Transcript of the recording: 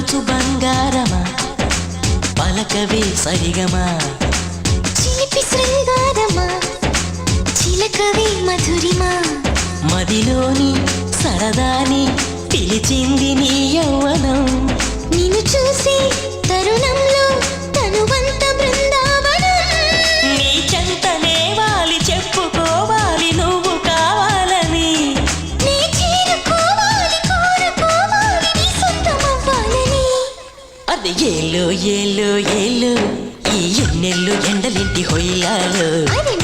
పలుచు బంగారమా పలకవే సరిగమా చిలిపి శృంగారమా చిలకవే మధురిమా మదిలోని సరదాని పిలిచింది నీ యౌవనం నిన్ను చూసి తరుణంలో తనువంత బృందావనం నీ చెంతనే వాలి చెప్పుకోవాలి నువ్వు కావాలని నీ చేరుకోవాలి కోరుకోవాలి నీ సొంతమవ్వాలని అది ఏలో ఏలో ఏలో ఈ ఎన్నెల్లు ఎండలింటి హొయ్యాలో అది